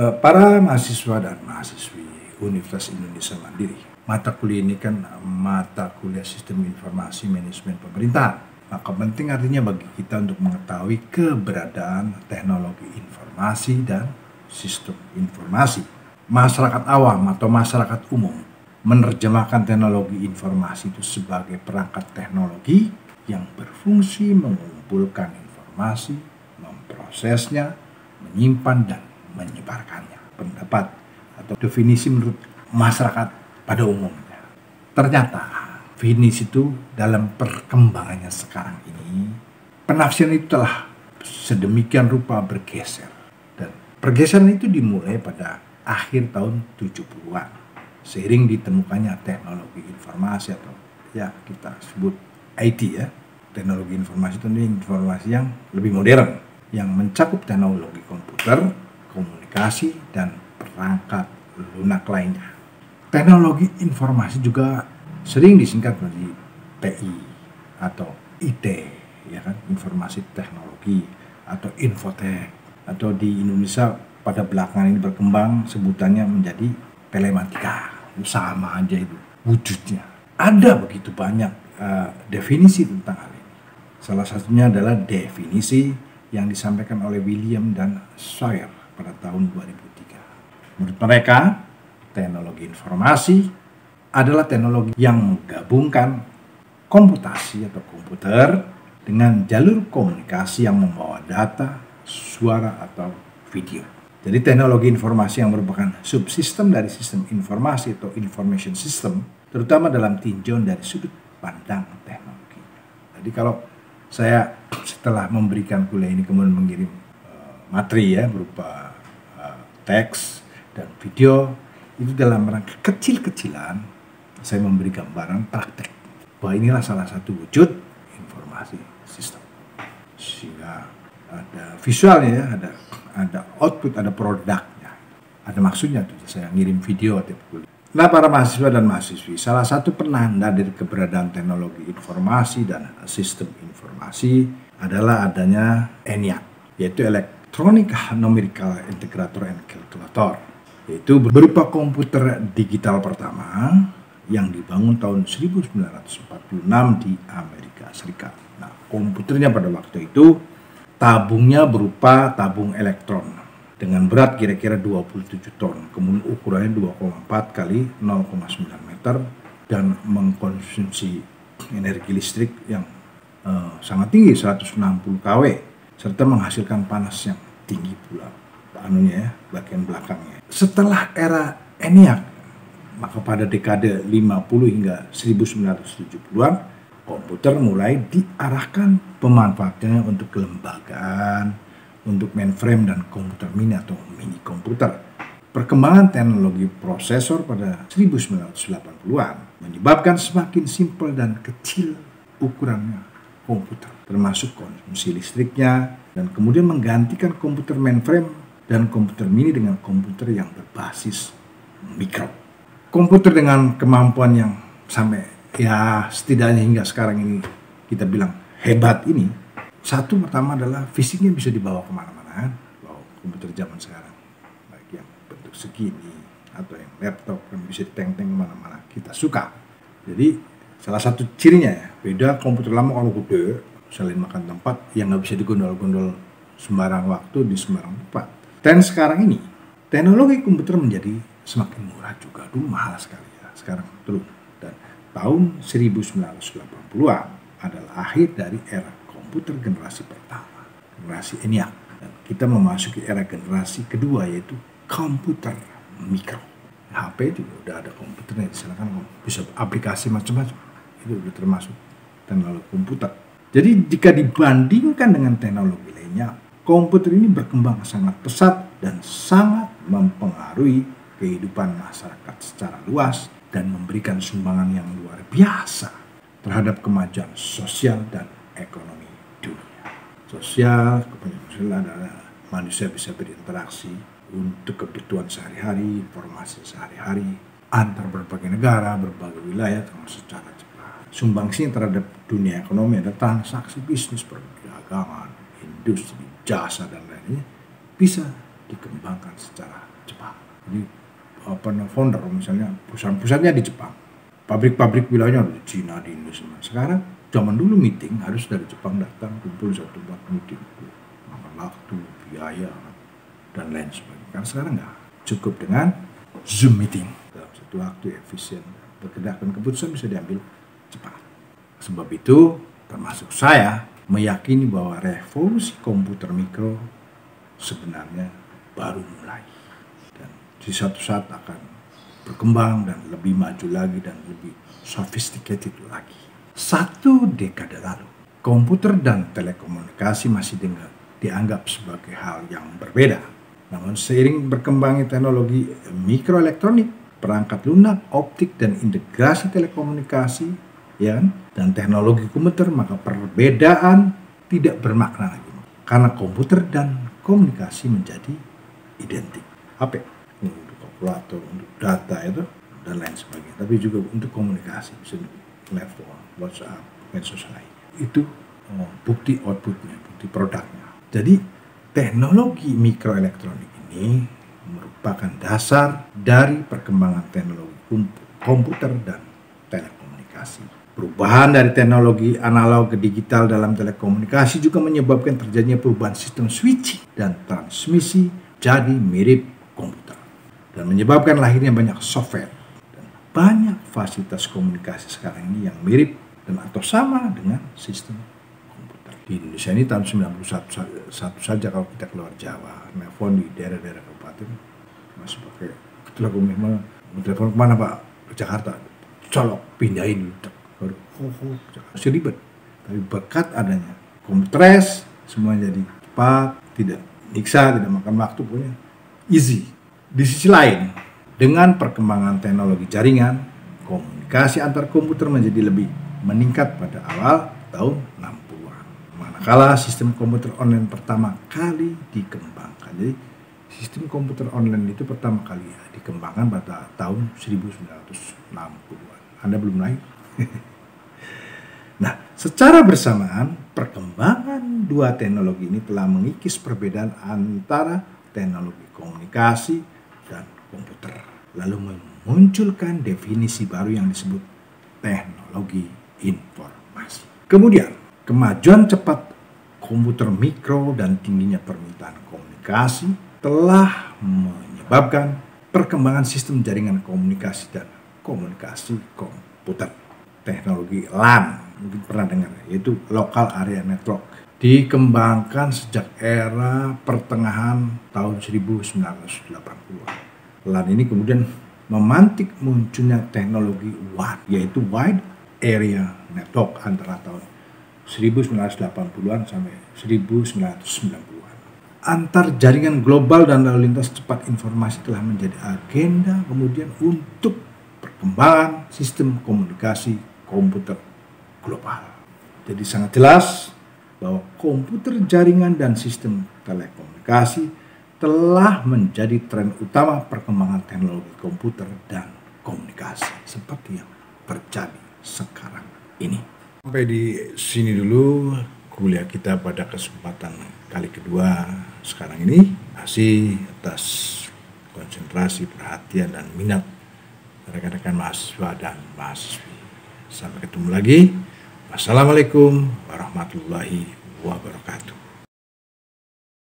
Para mahasiswa dan mahasiswi Universitas Indonesia Mandiri, mata kuliah ini kan mata kuliah Sistem Informasi Manajemen Pemerintahan. Maka penting artinya bagi kita untuk mengetahui keberadaan teknologi informasi dan sistem informasi. Masyarakat awam atau masyarakat umum menerjemahkan teknologi informasi itu sebagai perangkat teknologi yang berfungsi mengumpulkan informasi, memprosesnya, menyimpan dan menyebarkannya. Pendapat atau definisi menurut masyarakat pada umumnya. Ternyata definisi itu dalam perkembangannya sekarang ini, penafsiran itu telah sedemikian rupa bergeser. Dan pergeseran itu dimulai pada akhir tahun 70-an. Seiring ditemukannya teknologi informasi atau ya kita sebut IT ya. Teknologi informasi itu informasi yang lebih modern, yang mencakup teknologi komputer, komunikasi, dan perangkat lunak lainnya. Teknologi informasi juga sering disingkat menjadi TI atau IT, ya kan, informasi teknologi atau infotek, atau di Indonesia pada belakangan ini berkembang sebutannya menjadi telematika. Sama aja itu wujudnya. Ada begitu banyak definisi tentang hal ini. Salah satunya adalah definisi yang disampaikan oleh William dan Sawyer pada tahun 2003. Menurut mereka, teknologi informasi adalah teknologi yang menggabungkan komputasi atau komputer dengan jalur komunikasi yang membawa data, suara, atau video. Jadi teknologi informasi yang merupakan subsistem dari sistem informasi atau information system, terutama dalam tinjauan dari sudut pandang teknologi. Jadi kalau saya setelah memberikan kuliah ini kemudian mengirim materi ya berupa teks dan video, itu dalam rangka kecil-kecilan saya memberi gambaran praktek bahwa inilah salah satu wujud informasi sistem. Sehingga ada visualnya ya, ada output, ada produknya, ada maksudnya tuh saya ngirim video atau kuliah. Nah, para mahasiswa dan mahasiswi, salah satu penanda dari keberadaan teknologi informasi dan sistem informasi adalah adanya ENIAC, yaitu Electronic Numerical Integrator and Calculator, yaitu berupa komputer digital pertama yang dibangun tahun 1946 di Amerika Serikat. Nah, komputernya pada waktu itu tabungnya berupa tabung elektron dengan berat kira-kira 27 ton, kemudian ukurannya 2,4 kali 0,9 meter dan mengkonsumsi energi listrik yang sangat tinggi, 160 kW, serta menghasilkan panas yang tinggi pula bagian belakangnya. Setelah era ENIAC, maka pada dekade 50 hingga 1970-an, komputer mulai diarahkan pemanfaatannya untuk kelembagaan, untuk mainframe dan komputer mini atau mini komputer. Perkembangan teknologi prosesor pada 1980-an menyebabkan semakin simpel dan kecil ukurannya komputer, termasuk konsumsi listriknya, dan kemudian menggantikan komputer mainframe dan komputer mini dengan komputer yang berbasis mikro. Komputer dengan kemampuan yang sampai ya setidaknya hingga sekarang ini kita bilang hebat ini, satu pertama adalah fisiknya bisa dibawa kemana-mana, bawa komputer zaman sekarang, baik yang bentuk segini atau yang laptop yang bisa diteng-teng kemana-mana, kita suka. Jadi salah satu cirinya ya, beda komputer lama kalau gede, selain makan tempat yang nggak bisa digondol-gondol sembarang waktu di sembarang tempat. Dan sekarang ini teknologi komputer menjadi semakin murah juga, dulu mahal sekali ya, sekarang turun. Dan tahun 1980-an adalah akhir dari era komputer generasi pertama, generasi ENIAC. Dan kita memasuki era generasi kedua, yaitu komputer mikro. HP juga udah ada komputernya di sana, kan bisa aplikasi macam-macam. Itu udah termasuk teknologi komputer. Jadi jika dibandingkan dengan teknologi lainnya, komputer ini berkembang sangat pesat dan sangat mempengaruhi kehidupan masyarakat secara luas dan memberikan sumbangan yang luar biasa terhadap kemajuan sosial dan ekonomi dunia. Sosial, kemajuan sosial adalah manusia bisa berinteraksi untuk kebutuhan sehari-hari, informasi sehari-hari antar berbagai negara, berbagai wilayah secara cepat. Sumbangsi terhadap dunia ekonomi ada transaksi bisnis, perdagangan, industri, jasa dan lainnya bisa dikembangkan secara Jepang. Jadi founder misalnya perusahaan-perusahaannya di Jepang, pabrik-pabrik wilayahnya di Cina, di Indonesia. Sekarang zaman dulu meeting harus dari Jepang datang, kumpul satu tempat meeting, makan waktu, biaya, dan lain sebagainya. Karena sekarang nggak cukup dengan Zoom meeting dalam satu waktu efisien, bergerak dan keputusan bisa diambil cepat. Sebab itu termasuk saya meyakini bahwa revolusi komputer mikro sebenarnya baru mulai dan di suatu saat akan berkembang dan lebih maju lagi dan lebih sophisticated lagi. 1 dekade lalu, komputer dan telekomunikasi masih dianggap sebagai hal yang berbeda. Namun seiring berkembangnya teknologi mikroelektronik, perangkat lunak, optik, dan integrasi telekomunikasi, dan teknologi komputer, maka perbedaan tidak bermakna lagi. Karena komputer dan komunikasi menjadi identik. HP untuk kalkulator, untuk data itu dan lain sebagainya. Tapi juga untuk komunikasi, misalnya telepon, WhatsApp, medsos lain. Itu bukti outputnya, bukti produknya. Jadi teknologi mikroelektronik ini merupakan dasar dari perkembangan teknologi komputer dan telekomunikasi. Perubahan dari teknologi analog ke digital dalam telekomunikasi juga menyebabkan terjadinya perubahan sistem switching dan transmisi jadi mirip komputer dan menyebabkan lahirnya banyak software dan banyak fasilitas komunikasi sekarang ini yang mirip dan atau sama dengan sistem komputer. Di Indonesia ini tahun 91 saja kalau kita keluar Jawa, telepon di daerah-daerah kabupaten masih pakai telepon kemana Pak? Ke Jakarta, colok pindahin baru masih ribet. Tapi berkat adanya komputeres semua jadi cepat, tidak nyiksa, tidak makan waktu, punya easy. Di sisi lain, dengan perkembangan teknologi jaringan, komunikasi antar komputer menjadi lebih meningkat pada awal tahun 60-an. Manakala sistem komputer online pertama kali dikembangkan. Jadi sistem komputer online itu pertama kali dikembangkan pada tahun 1960-an. Anda belum lahir. Nah, secara bersamaan perkembangan dua teknologi ini telah mengikis perbedaan antara teknologi komunikasi dan komputer, lalu memunculkan definisi baru yang disebut teknologi informasi. Kemudian, kemajuan cepat komputer mikro dan tingginya permintaan komunikasi telah menyebabkan perkembangan sistem jaringan komunikasi dan komunikasi komputer. Teknologi LAN, mungkin pernah dengar, yaitu Local Area Network, dikembangkan sejak era pertengahan tahun 1980-an. LAN ini kemudian memantik munculnya teknologi WAN, yaitu Wide Area Network antara tahun 1980-an sampai 1990-an. Antar jaringan global dan lalu lintas cepat informasi telah menjadi agenda kemudian untuk perkembangan sistem komunikasi komputer global. Jadi sangat jelas bahwa komputer jaringan dan sistem telekomunikasi telah menjadi tren utama perkembangan teknologi komputer dan komunikasi seperti yang terjadi sekarang ini. Sampai di sini dulu kuliah kita pada kesempatan kali kedua sekarang ini. Terima kasih atas konsentrasi, perhatian, dan minat rekan-rekan mahasiswa dan mahasiswi. Sampai ketemu lagi. Wassalamualaikum warahmatullahi wabarakatuh.